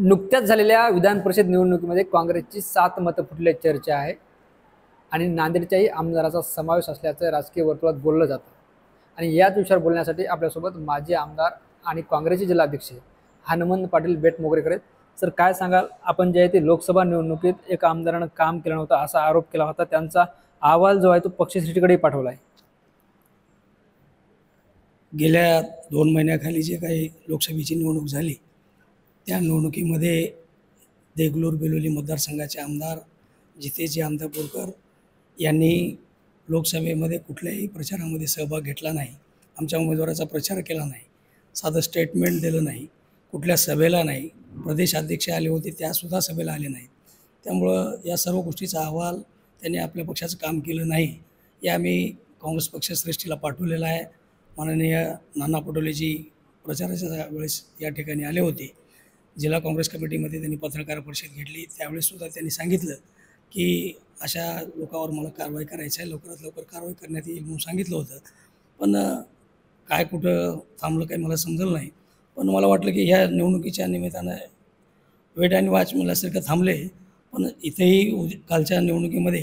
नुकत्याच झालेल्या विधान परिषद निवडणुकीमध्ये काँग्रेसची 7 मतं फुटल्याची चर्चा आहे आणि नांदेडच्याही आमदाराचा समावेश असल्याचं राजकीय वर्तुळात बोललं जातं. आणि याच विषयावर बोलण्यासाठी आपल्यासोबत माजी आमदार आणि काँग्रेसचे जिल्हाध्यक्ष हनुमंत पाटील बेटमोगरेकर आहेत. सर, काय सांगाल, आपण जे आहे ते लोकसभा निवडणुकीत एका आमदारानं काम केलं नव्हतं असा आरोप केला होता, त्यांचा अहवाल जो आहे तो पक्षश्रेष्ठीकडेही पाठवला आहे. गेल्या 2 महिन्याखाली जे काही लोकसभेची निवडणूक झाली त्या निवडणुकीमध्ये देगलूर बेलोली मतदारसंघाचे आमदार जितेजी अंतापूरकर यांनी लोकसभेमध्ये कुठल्याही प्रचारामध्ये सहभाग घेतला नाही, आमच्या उमेदवाराचा प्रचार केला नाही, साधं स्टेटमेंट दिलं नाही, कुठल्या सभेला नाही, प्रदेशाध्यक्ष आले होते त्यासुद्धा सभेला आले नाहीत. त्यामुळं या सर्व गोष्टीचा अहवाल त्यांनी आपल्या पक्षाचं काम केलं नाही या आम्ही काँग्रेस पक्षश्रेष्ठीला पाठवलेला आहे. माननीय नाना पटोलेजी प्रचाराच्या वेळेस या ठिकाणी आले होते. जिल्हा काँग्रेस कमिटीमध्ये त्यांनी पत्रकार परिषद घेतली, त्यावेळेससुद्धा त्यांनी सांगितलं की अशा लोकांवर मला कारवाई करायची आहे, लवकरात लवकर कारवाई करण्यात येईल म्हणून सांगितलं होतं. पण काय कुठं थांबलं काही मला समजलं नाही. पण मला वाटलं की ह्या निवडणुकीच्या निमित्तानं वेट आणि वॉच म्हणल्यासारखं थांबले. पण इथेही कालच्या निवडणुकीमध्ये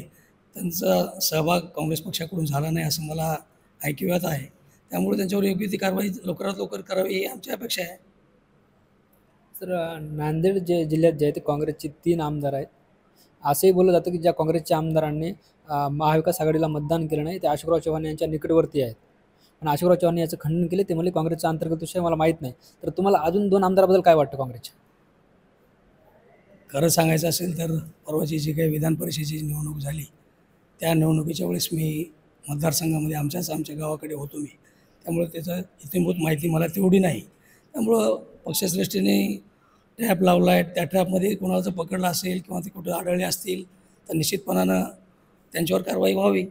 त्यांचा सहभाग काँग्रेस पक्षाकडून झाला नाही असं मला ऐकिवात आहे. त्यामुळे त्यांच्यावर योग्य ती कारवाई लवकरात लवकर करावी ही आमची अपेक्षा आहे. तर नांदेड जिल्ह्यात जे आहे ते काँग्रेसचे 3 आमदार आहेत. असंही बोललं जातं की ज्या काँग्रेसच्या आमदारांनी महाविकास आघाडीला मतदान केलं नाही ते अशोकराव चव्हाण यांच्या निकटवर्ती आहेत. पण अशोकराव चव्हाण याचं खंडन केले, ते म्हणजे काँग्रेसचा अंतर्गत विषय मला माहीत नाही. तर तुम्हाला अजून 2 आमदाराबद्दल काय वाटतं काँग्रेसच्या? खरं सांगायचं असेल तर परवाची जी काही विधान परिषदेची निवडणूक झाली त्या निवडणुकीच्या वेळेस मी मतदारसंघामध्ये आमच्या गावाकडे होतो मी. त्यामुळे त्याचं इत्यंभूत माहिती मला तेवढी नाही. त्यामुळं पक्षश्रेष्ठीने ट्रॅप लावला आहे, त्या ट्रॅपमध्ये कोणाचं पकडलं असेल किंवा ते कुठं आढळले असतील तर निश्चितपणानं त्यांच्यावर कारवाई व्हावी.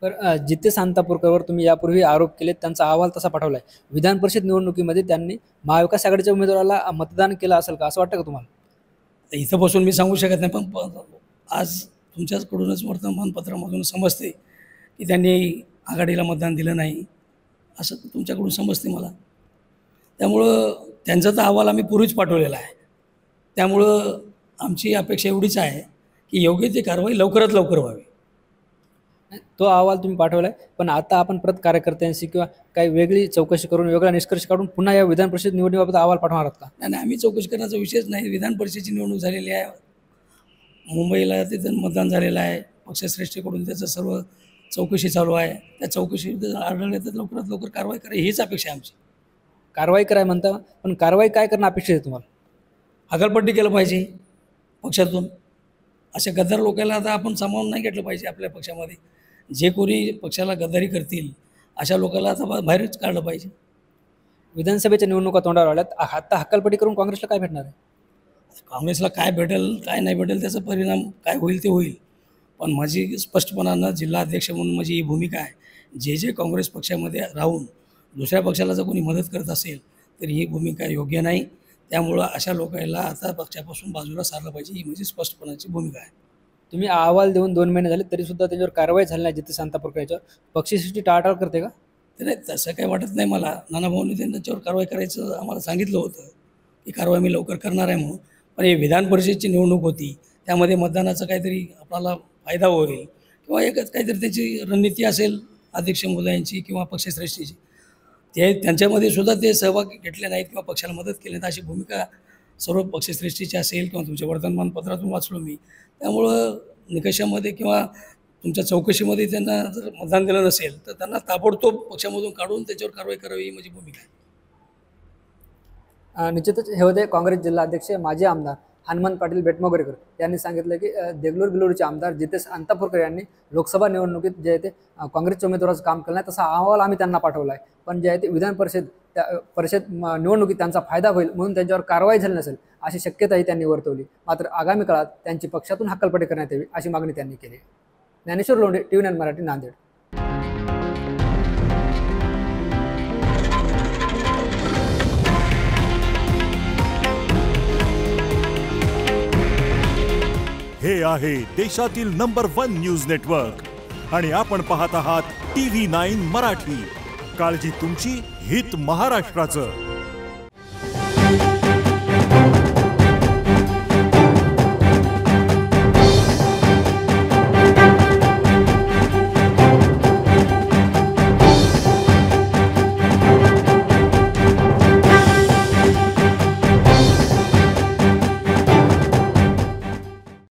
तर जितेश अंतापूरकरवर तुम्ही यापूर्वी आरोप केले, त्यांचा अहवाल तसा पाठवला आहे. विधान परिषद निवडणुकीमध्ये त्यांनी महाविकास आघाडीच्या उमेदवाराला मतदान केलं असेल का, असं वाटतं का तुम्हाला? तर इथं बसून मी सांगू शकत नाही, पण आज तुमच्याचकडूनच वर्तमानपत्रामधून समजते की त्यांनी आघाडीला मतदान दिलं नाही असं तुमच्याकडून समजते मला. त्यामुळं त्यांचा तर अहवाल आम्ही पूर्वीच पाठवलेला आहे. त्यामुळं आमची अपेक्षा एवढीच आहे की योग्य ती कारवाई लवकरात लवकर व्हावी. तो अहवाल तुम्ही पाठवला आहे, पण आता आपण परत कार्यकर्त्यांशी किंवा काही वेगळी चौकशी करून वेगळा निष्कर्ष काढून पुन्हा या विधान परिषद निवडणुकीबाबत अहवाल पाठवणार आहात का? नाही, आम्ही चौकशी करण्याचा विषयच नाही. विधान परिषदेची निवडणूक झालेली आहे, मुंबईला तिथं मतदान झालेलं आहे, पक्षश्रेष्ठीकडून त्याचं सर्व चौकशी चालू आहे. त्या चौकशी आढळले तर लवकरात लवकर कारवाई करा हीच अपेक्षा आहे आमची. कारवाई कराय म्हणता, पण कारवाई काय करणं अपेक्षित आहे तुम्हाला? हकालपट्टी केलं पाहिजे पक्षातून. अशा गद्दार लोकांना आता आपण सामावून नाही घेतलं पाहिजे आपल्या पक्षामध्ये. जे कोणी पक्षाला गद्दारी करतील अशा लोकांना आता बाहेरच काढलं पाहिजे. विधानसभेच्या निवडणुका तोंडावर आल्यात, आता हक्कलपट्टी करून काँग्रेसला काय भेटणार आहे? काँग्रेसला काय भेटेल काय नाही भेटेल त्याचा परिणाम काय होईल ते होईल. पण माझी स्पष्टपणानं जिल्हा अध्यक्ष म्हणून माझी ही भूमिका आहे, जे काँग्रेस पक्षामध्ये राहून दुसऱ्या पक्षाला जर कोणी मदत करत असेल तर ही भूमिका योग्य नाही. त्यामुळं अशा लोकांना आता पक्षापासून बाजूला सारलं पाहिजे ही माझी स्पष्टपणाची भूमिका आहे. तुम्ही अहवाल देऊन 2 महिने झाले तरीसुद्धा त्याच्यावर कारवाई झाली नाही जितेश अंतापूरकर याच्यावर. पक्षश्रेष्ठी टाळाटाळ करते का? ते नाही, तसं काही वाटत नाही मला. नानाभाऊंनी त्यांच्यावर कारवाई करायचं आम्हाला सांगितलं होतं की कारवाई मी लवकर करणार आहे म्हणून. पण हे विधान परिषदेची निवडणूक होती, त्यामध्ये मतदानाचा काहीतरी आपल्याला फायदा होईल किंवा एकच काहीतरी त्याची रणनीती असेल अध्यक्ष महोदयांची किंवा पक्षश्रेष्ठीची, ते त्यांच्यामध्ये सुद्धा ते सहभाग घेतले नाहीत किंवा पक्षाला मदत केली नाही अशी भूमिका सर्व पक्षश्रेष्ठीची असेल किंवा तुमच्या वर्तमानपत्रातून वाचलो मी. त्यामुळं निकषामध्ये किंवा तुमच्या चौकशीमध्ये त्यांना जर मतदान दिलं नसेल तर त्यांना ताबडतोब पक्षामधून काढून त्याच्यावर कारवाई करावी ही माझी भूमिका आहे. निश्चितच हे होते काँग्रेस जिल्हाध्यक्ष माजी आमदार हनुमंत पाटील बेटमोगरेकर यांनी सांगितलं की देगलूर बिलोरीचे आमदार जितेश अंतापूरकर यांनी लोकसभा निवडणुकीत जे आहे ते काँग्रेसच्या उमेदवाराचं काम केलं नाही, तसा अहवाल आम्ही त्यांना पाठवला आहे. पण जे आहे ते विधान परिषद निवडणुकीत त्यांचा फायदा होईल म्हणून त्यांच्यावर कारवाई झाली नसेल अशी शक्यताही त्यांनी वर्तवली. मात्र आगामी काळात त्यांची पक्षातून हक्कलपट्टी करण्यात यावी अशी मागणी त्यांनी केली. ज्ञानेश्वर लोंढे, TV9 मराठी, नांदेड. हे आहे देशातील नंबर 1 न्यूज नेटवर्क आणि आपण पाहत आहात TV9 मराठी. काळजी तुमची, हित महाराष्ट्राचं.